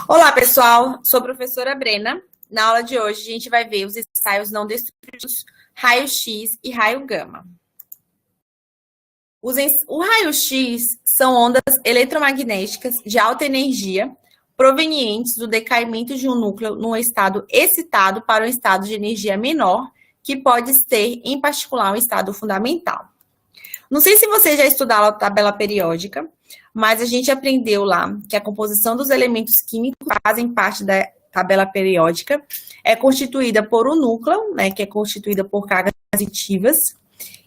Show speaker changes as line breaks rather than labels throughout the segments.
Olá, pessoal. Sou a professora Brena. Na aula de hoje, a gente vai ver os ensaios não destrutivos, raio-x e raio gama. O raio-x são ondas eletromagnéticas de alta energia provenientes do decaimento de um núcleo num estado excitado para um estado de energia menor, que pode ser, em particular, um estado fundamental. Não sei se você já estudou a tabela periódica, mas a gente aprendeu lá que a composição dos elementos químicos que fazem parte da tabela periódica é constituída por um núcleo, né, que é constituída por cargas positivas,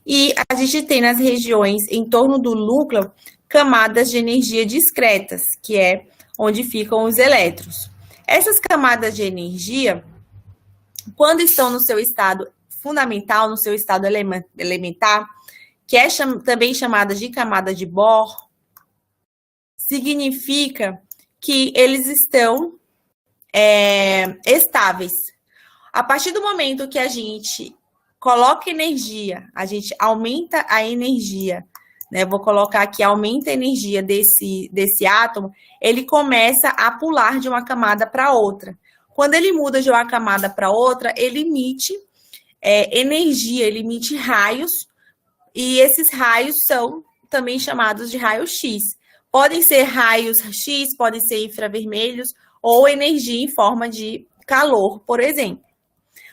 e a gente tem nas regiões em torno do núcleo camadas de energia discretas, que é onde ficam os elétrons. Essas camadas de energia, quando estão no seu estado fundamental, no seu estado elementar, que é também chamada de camada de Bohr, significa que eles estão estáveis. A partir do momento que a gente coloca energia, a gente aumenta a energia, né? Vou colocar aqui, aumenta a energia desse átomo, ele começa a pular de uma camada para outra. Quando ele muda de uma camada para outra, ele emite energia, ele emite raios, e esses raios são também chamados de raio-x. Podem ser raios X, podem ser infravermelhos, ou energia em forma de calor, por exemplo.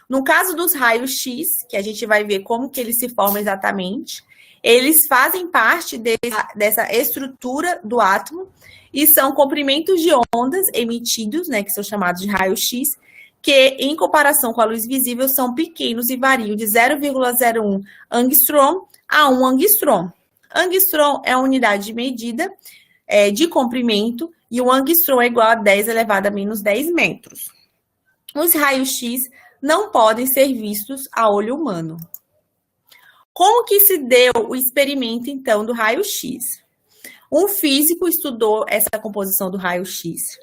No caso dos raios-x, que a gente vai ver como que eles se formam exatamente, eles fazem parte dessa estrutura do átomo e são comprimentos de ondas emitidos, né, que são chamados de raio-x, que, em comparação com a luz visível, são pequenos e variam de 0,01 angstrom a 1 angstrom. Angstrom é a unidade de medida de comprimento, e o angstrom é igual a 10 elevado a menos 10 metros. Os raios-x não podem ser vistos a olho humano. Como que se deu o experimento, então, do raio-x? Um físico estudou essa composição do raio-x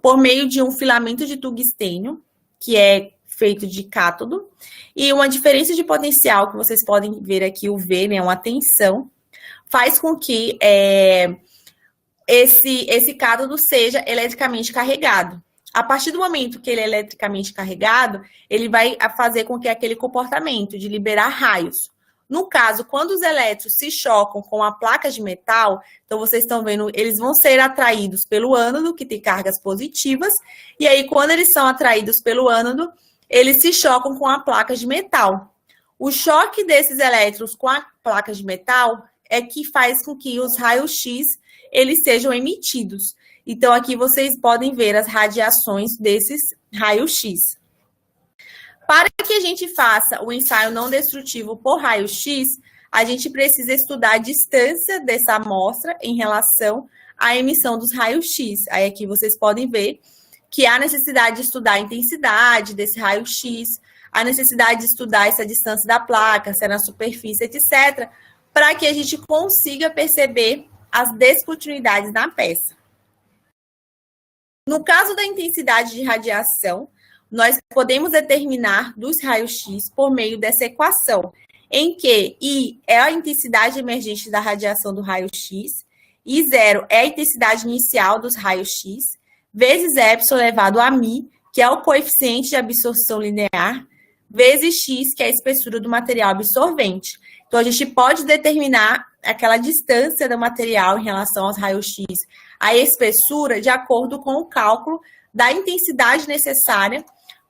por meio de um filamento de tungstênio, que é feito de cátodo, e uma diferença de potencial, que vocês podem ver aqui, o V, né, uma tensão, faz com que esse cátodo seja eletricamente carregado. A partir do momento que ele é eletricamente carregado, ele vai fazer com que aquele comportamento de liberar raios. No caso, quando os elétrons se chocam com a placa de metal, então vocês estão vendo, eles vão ser atraídos pelo ânodo, que tem cargas positivas, e aí quando eles são atraídos pelo ânodo, eles se chocam com a placa de metal. O choque desses elétrons com a placa de metal é que faz com que os raios-x eles sejam emitidos. Então, aqui vocês podem ver as radiações desses raios-x. Para que a gente faça o ensaio não destrutivo por raio-x, a gente precisa estudar a distância dessa amostra em relação à emissão dos raios-x. Aí aqui vocês podem ver que há necessidade de estudar a intensidade desse raio-x, a necessidade de estudar essa distância da placa, se é na superfície, etc., para que a gente consiga perceber as descontinuidades na peça. No caso da intensidade de radiação, nós podemos determinar dos raios-x por meio dessa equação, em que I é a intensidade emergente da radiação do raio-x, e 0 é a intensidade inicial dos raios-x, vezes epsilon elevado a μ, que é o coeficiente de absorção linear, vezes x, que é a espessura do material absorvente. Então, a gente pode determinar aquela distância do material em relação aos raios-x, a espessura, de acordo com o cálculo da intensidade necessária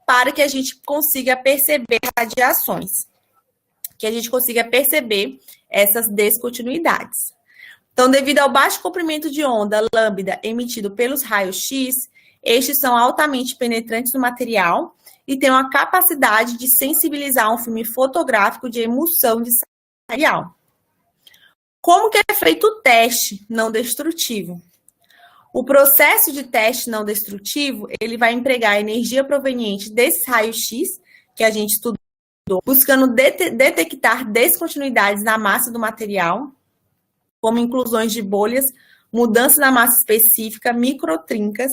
para que a gente consiga perceber radiações, que a gente consiga perceber essas descontinuidades. Então, devido ao baixo comprimento de onda lambda emitido pelos raios-x, estes são altamente penetrantes no material e têm uma capacidade de sensibilizar um filme fotográfico de emulsão de material. Como que é feito o teste não destrutivo? O processo de teste não destrutivo, ele vai empregar a energia proveniente desses raios-x, que a gente estudou, buscando detectar descontinuidades na massa do material, como inclusões de bolhas, mudança na massa específica, microtrincas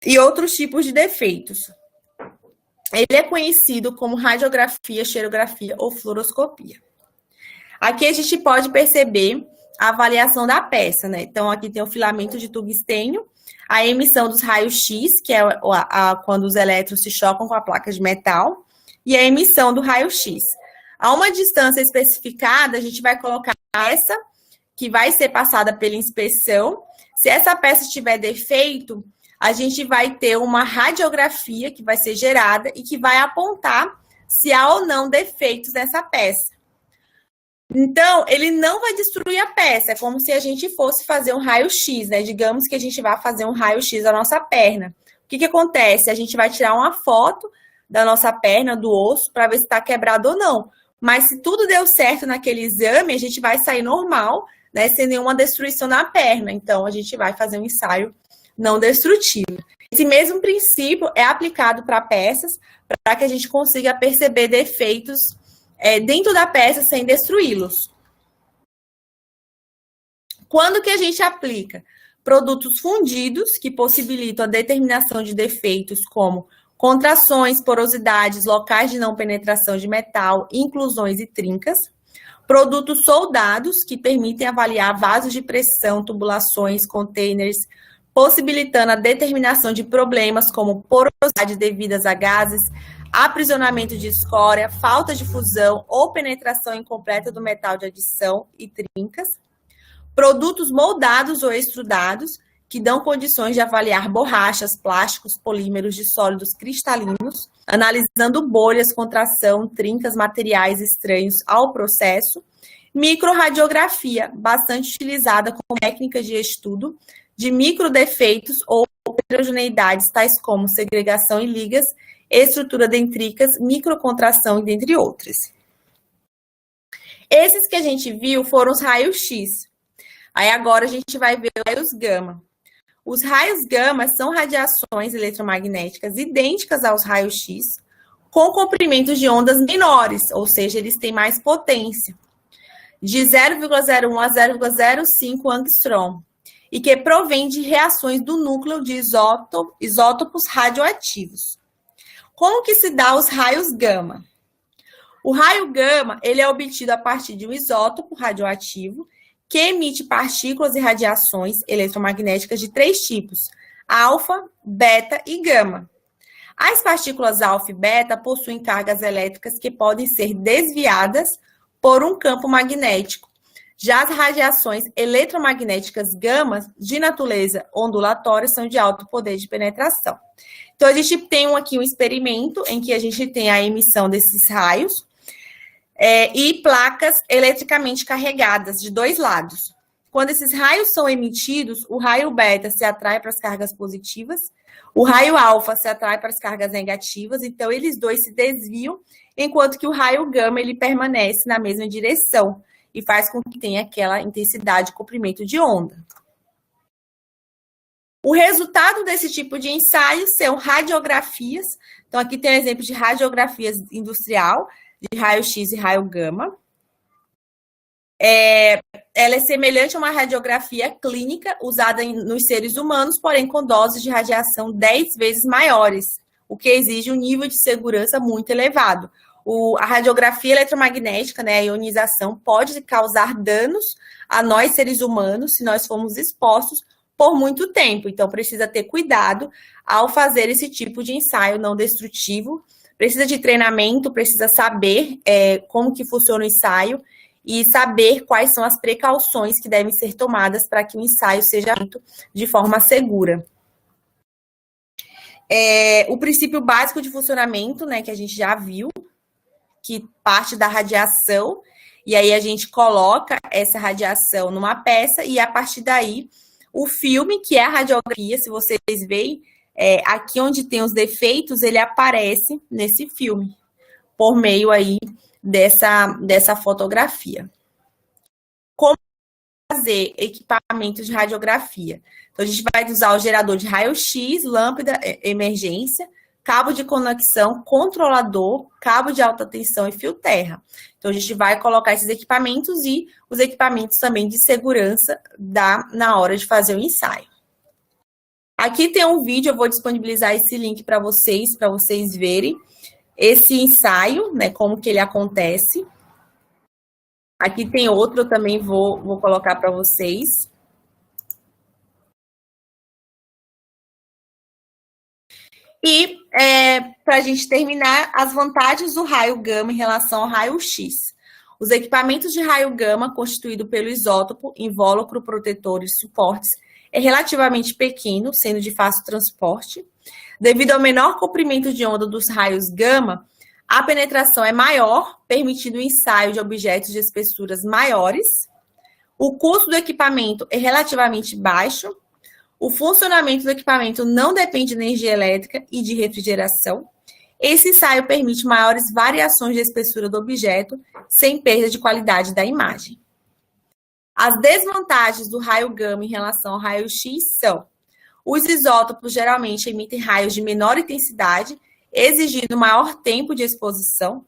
e outros tipos de defeitos. Ele é conhecido como radiografia, xerografia ou fluoroscopia. Aqui a gente pode perceber a avaliação da peça, né? Então, aqui tem o filamento de tungstênio, a emissão dos raios-x, que é quando os elétrons se chocam com a placa de metal, e a emissão do raio-x. A uma distância especificada, a gente vai colocar essa, que vai ser passada pela inspeção. Se essa peça tiver defeito, a gente vai ter uma radiografia que vai ser gerada e que vai apontar se há ou não defeitos nessa peça. Então, ele não vai destruir a peça, é como se a gente fosse fazer um raio-x, né? Digamos que a gente vai fazer um raio-x da nossa perna. O que acontece? A gente vai tirar uma foto da nossa perna, do osso, para ver se está quebrado ou não. Mas se tudo deu certo naquele exame, a gente vai sair normal, né? Sem nenhuma destruição na perna. Então, a gente vai fazer um ensaio não destrutivo. Esse mesmo princípio é aplicado para peças, para que a gente consiga perceber defeitos dentro da peça sem destruí-los. Quando que a gente aplica? Produtos fundidos, que possibilitam a determinação de defeitos como contrações, porosidades, locais de não penetração de metal, inclusões e trincas. Produtos soldados, que permitem avaliar vasos de pressão, tubulações, containers, possibilitando a determinação de problemas como porosidade devidas a gases, aprisionamento de escória, falta de fusão ou penetração incompleta do metal de adição e trincas. Produtos moldados ou extrudados, que dão condições de avaliar borrachas, plásticos, polímeros de sólidos cristalinos, analisando bolhas, contração, trincas, materiais estranhos ao processo. Microradiografia, bastante utilizada como técnica de estudo de microdefeitos ou heterogeneidades, tais como segregação em ligas, estrutura dentricas, microcontração, e dentre outras. Esses que a gente viu foram os raios-x. Aí agora a gente vai ver os raios gama. Os raios gama são radiações eletromagnéticas idênticas aos raios-x, com comprimentos de ondas menores, ou seja, eles têm mais potência, de 0,01 a 0,05 angstrom, e que provém de reações do núcleo de isótopos radioativos. Como que se dá os raios gama? O raio gama, ele é obtido a partir de um isótopo radioativo que emite partículas e radiações eletromagnéticas de 3 tipos: alfa, beta e gama. As partículas alfa e beta possuem cargas elétricas que podem ser desviadas por um campo magnético. Já as radiações eletromagnéticas gama, de natureza ondulatória, são de alto poder de penetração. Então, a gente tem aqui um experimento em que a gente tem a emissão desses raios e placas eletricamente carregadas de 2 lados. Quando esses raios são emitidos, o raio beta se atrai para as cargas positivas, o raio alfa se atrai para as cargas negativas, então eles dois se desviam, enquanto que o raio gama ele permanece na mesma direção e faz com que tenha aquela intensidade de comprimento de onda. O resultado desse tipo de ensaio são radiografias. Então, aqui tem um exemplo de radiografias industrial, de raio-x e raio gama. Ela é semelhante a uma radiografia clínica usada nos seres humanos, porém com doses de radiação 10 vezes maiores, o que exige um nível de segurança muito elevado. A radiografia eletromagnética, né, a ionização, pode causar danos a nós seres humanos se nós formos expostos por muito tempo. Então, precisa ter cuidado ao fazer esse tipo de ensaio não destrutivo. Precisa de treinamento, precisa saber como que funciona o ensaio e saber quais são as precauções que devem ser tomadas para que o ensaio seja feito de forma segura. O princípio básico de funcionamento, né, que a gente já viu, que parte da radiação, e aí a gente coloca essa radiação numa peça, e a partir daí, o filme, que é a radiografia, se vocês veem, aqui onde tem os defeitos, ele aparece nesse filme, por meio aí dessa fotografia. Como fazer equipamentos de radiografia? Então, a gente vai usar o gerador de raio-x, lâmpada, emergência, cabo de conexão, controlador, cabo de alta tensão e fio terra. Então, a gente vai colocar esses equipamentos e os equipamentos também de segurança na hora de fazer o ensaio. Aqui tem um vídeo, eu vou disponibilizar esse link para vocês verem esse ensaio, né, como que ele acontece. Aqui tem outro, eu também vou colocar para vocês. E, para a gente terminar, as vantagens do raio gama em relação ao raio X. Os equipamentos de raio gama, constituído pelo isótopo, invólucro, protetor e suportes, é relativamente pequeno, sendo de fácil transporte. Devido ao menor comprimento de onda dos raios gama, a penetração é maior, permitindo o ensaio de objetos de espessuras maiores. O custo do equipamento é relativamente baixo. O funcionamento do equipamento não depende de energia elétrica e de refrigeração. Esse ensaio permite maiores variações de espessura do objeto, sem perda de qualidade da imagem. As desvantagens do raio gama em relação ao raio X são: os isótopos geralmente emitem raios de menor intensidade, exigindo maior tempo de exposição.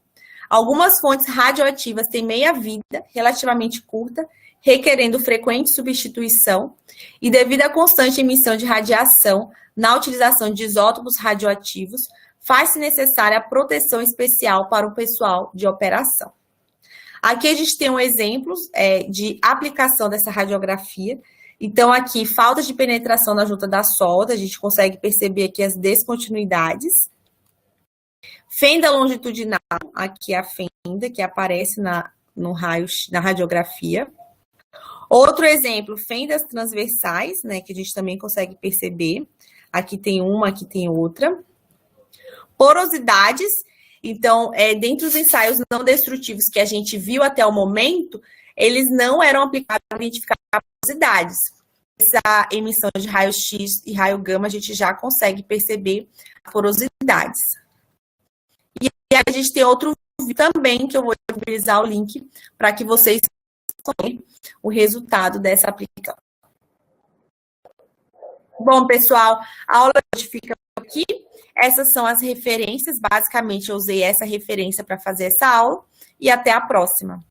Algumas fontes radioativas têm meia-vida relativamente curta, requerendo frequente substituição, e devido à constante emissão de radiação na utilização de isótopos radioativos, faz-se necessária a proteção especial para o pessoal de operação. Aqui a gente tem um exemplo de aplicação dessa radiografia. Então, aqui, falta de penetração na junta da solda, a gente consegue perceber aqui as descontinuidades. Fenda longitudinal, aqui a fenda que aparece na radiografia. Outro exemplo, fendas transversais, né, que a gente também consegue perceber. Aqui tem uma, aqui tem outra. Porosidades, então, dentre os ensaios não destrutivos que a gente viu até o momento, eles não eram aplicados para identificar porosidades. Essa emissão de raio X e raio gama, a gente já consegue perceber porosidades. E a gente tem outro vídeo também, que eu vou disponibilizar o link para que vocês conheçam o resultado dessa aplicação. Bom, pessoal, a aula hoje fica aqui. Essas são as referências. Basicamente, eu usei essa referência para fazer essa aula. E até a próxima.